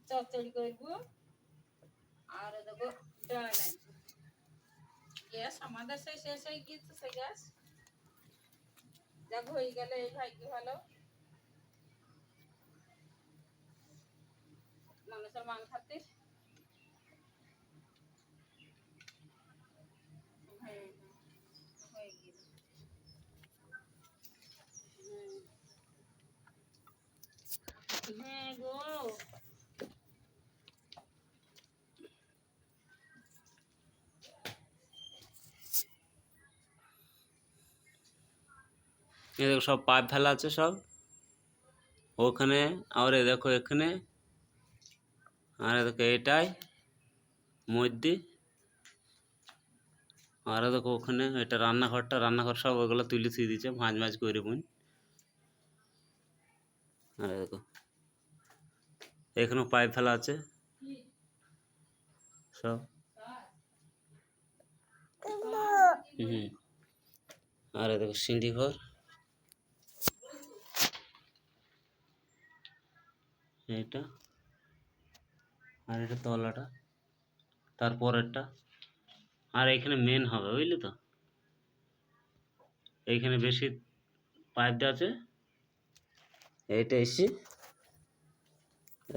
চচ্চড়ি করব। আর দেখো ডাল আছে। গ্যাস আমাদের শেষ হয়ে গিয়েছে, সেই গ্যাস যাক হয়ে গেলে এই ভাগ্য ভালো। মানুষের মান খাতির হয়ে গেল। হ্যাঁ গো, এই দেখো সব পাইপ ফেলা আছে সব ওখানে, আর এই দেখো এখানে, আর দেখো এটাই মধ্যে, আর দেখো ওখানে এটা রান্নাঘর সব ওগুলো তুলে থুয়ে দিচ্ছে ভাঁজ ভাঁজ করে বুন। আর দেখো এখানেও পাইপ ফেলা আছে সব। আর দেখো সিঁড়ি ঘর, এইটা আর এটা তলাটা, তারপরেরটা। আর এইখানে মেন হবে বুঝলি তো, এইখানে বেশি পাইপ দেওয়া আছে। এইটা এসে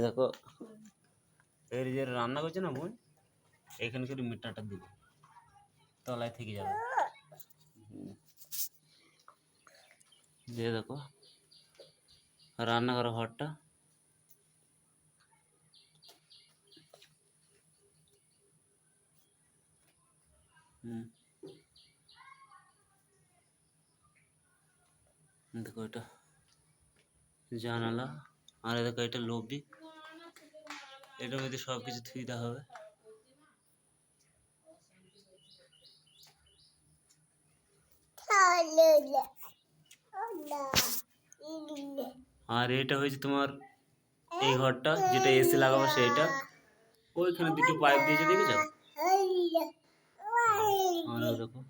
দেখো এর যে রান্না করছে না বোন, এখানে করে মিটারটা দিব তলায় থেকে যাবে। যে দেখো রান্নাঘর ঘরটা, দেখো এটা জানালা, আর দেখো এটা লবি, এটার মধ্যে সব কিছু থুই দেওয়া হবে। আর এটা হয়েছে তোমার এই ঘরটা যেটা এসি লাগাবো সেইটা, ওইখানে দুটো পাইপ দিয়েছে দেখেছো। আর দেখো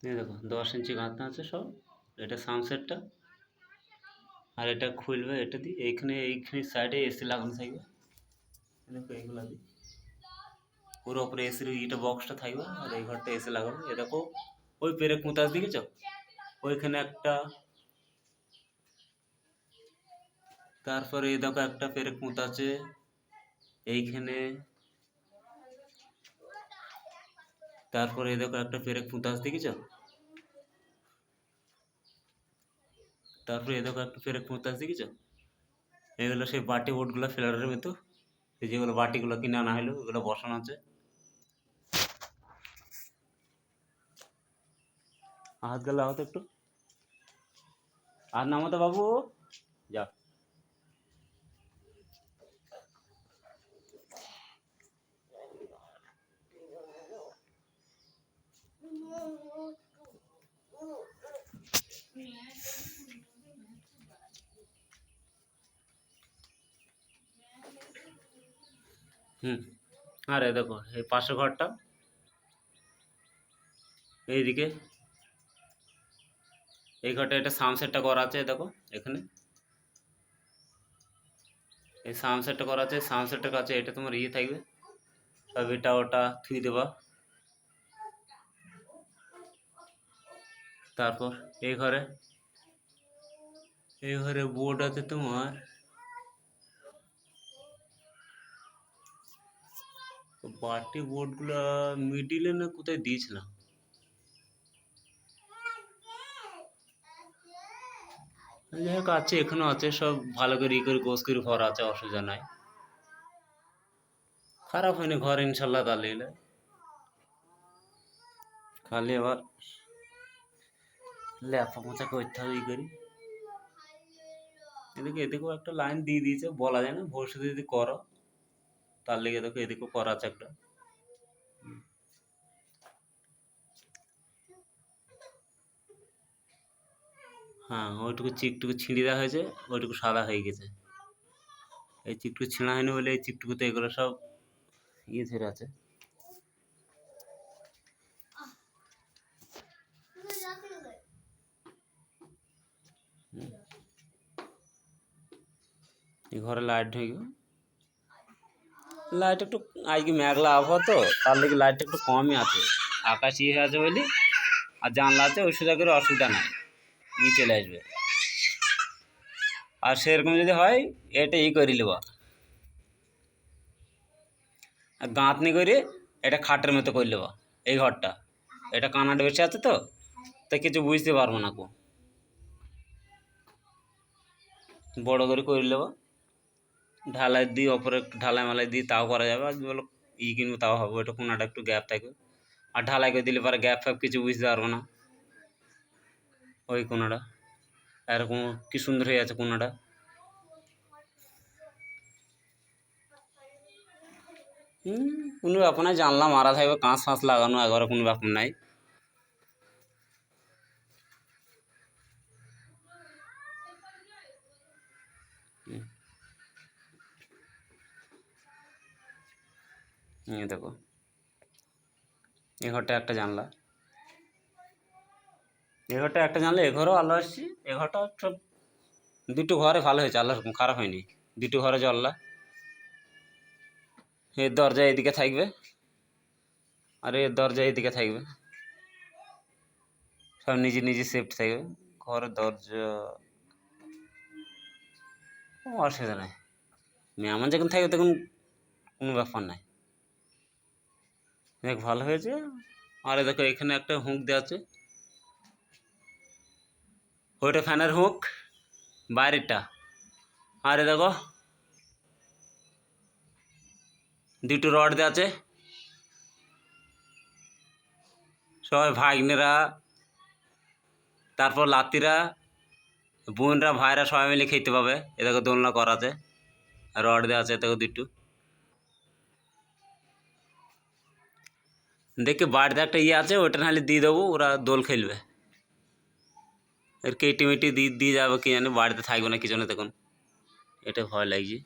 এই দেখো 10 ইঞ্চি গাঁথা আছে সব। এটা সানসেটটা, আর এটা খুলবে এটা দিয়ে, এইখানে সাইডে এসি লাগানো থাকবে। দেখো এইগুলা দিয়ে পুরো উপরে এসির ইটা বক্সটা থাকবে, আর এই ঘরটা এসি লাগাবো। এ দেখো ওই পেরেক মুতাজ দেখেছো, ওইখানে একটা, তারপরে এই দেখো একটা পেরেক মুত আছে এইখানে, তারপরে এই দেখো একটা পেরেক মুতাজ দেখেছো, তারপরে এই দেখো একটা পেরেক মুতাজ দেখেছো। এগুলো সেই বাটি বোর্ডগুলো ফিলারের ভেতর, এই যেগুলো বাটিগুলো কিনে আনা হলো ওগুলো বসানো আছে। হাত গেলে হতো একটু, আর নামতো বাবু যা। আরে দেখো এই পাশের ঘরটা, এইদিকে এই ঘরটা, এটা সানসেটটা করা আছে দেখো এখানে, এই সানসেটটা করা আছে। সানসেটের কাছে এটা তোমার ইয়ে থাকবে সব, এটা ওটা থুই দেবা। তারপর এই ঘরে বোর্ড আছে তোমার, বাটি বোর্ডগুলো মিডিলে না কোথায় দিয়েছিলাম। যাই হোক আছে, এখানেও আছে সব ভালো করে ই করে গোছ করে ঘর আছে, অসুবিধা নাই, খারাপ হয়নি ঘর ইনশাল্লাহ। তাহলে খালি আবার লেপা মোচা করতে হবে ই করি। এদিকেও একটা লাইন দিয়ে দিয়েছে, বলা যায় না, ভবিষ্যতে যদি করো তার লেগে দেখো এদিকেও করা আছে একটা। হ্যাঁ, ওইটুকু চিকটুকু ছিঁড়ে দেওয়া হয়েছে, ওইটুকু সাদা হয়ে গেছে। এই চিকটুকু ছিঁড়া হয়নি বলে এই চিকটুকুতে এগুলো সব ধরে আছে। এই ঘরে লাইট ঢুকবে, লাইট একটু আজকে মেঘলা আবহাওয়া তো তার লেগে লাইটটা একটু কমই আছে, আকাশ ইয়ে আছে বলি। আর জানলা আছে, ওই সোজা করে অসুবিধা নাই, চলে আসবে। আর সেরকম যদি হয় এটা করে নেব, আর গাঁথনি করে এটা খাটের মতো করে নেব। এই ঘরটা এটা কানাডা বেশি আছে তো, তাই কিছু বুঝতে পারবো না, বড় করে নেব। ঢালাই দিই, ওপরে একটু ঢালাই মালাই দিই, তাও করা যাবে। আর বলো কিনবো তাও হবে, ওইটা কোনাটা একটু গ্যাপ থাকবে। আর ঢালাই করে দিলে পরে গ্যাপ ফ্যাপ কিছু বুঝতে পারবো না। ওই কোনাটা এরকম কি সুন্দর হয়ে আছে কোনাটা। কোনো ব্যাপার নাই, জানলা মারা থাকবে, কাঁচ ফাঁচ লাগানো একবারে, কোনো ব্যাপার নাই। দেখো এ ঘরটা একটা জানলা, এ ঘরটা একটা জানলা, এ ঘরেও আলো আসছি। এ ঘরটা সব দুটো ঘরে ভালো হয়েছে, আল্লাহ খারাপ হয়নি। দুটো ঘরে জানলা, এর দরজা এদিকে থাকবে আর এর দরজা এদিকে থাকবে, সব নিজে নিজে সেফটি থাকবে। ঘরের দরজা অসুবিধা নাই, মেহমান যখন থাকবে তখন কোনো ব্যাপার নাই। দেখ ভালো হয়েছে। আর দেখো এখানে একটা হুঁক দেওয়া আছে, ওইটা ফ্যানের হুঁক বাইরেরটা। আরে দেখো দুটো রড দেওয়া আছে, সবাই ভাগ্নেরা, তারপর লাতিরা, বোনরা, ভাইরা সবাই মিলে খেতে পাবে। এ দেখো দোলনা করা আছে, রড দেওয়া আছে দেখো দুটো। দেখে বাড়িতে একটা আছে, ওটা নাহলে দিয়ে দেবো, ওরা দোল খেলবে। এর কেটে মেটে দিয়ে যাবে, কি জানি বাড়িতে থাকবে না কি জন্য, দেখুন এটা ভয় লাগছে।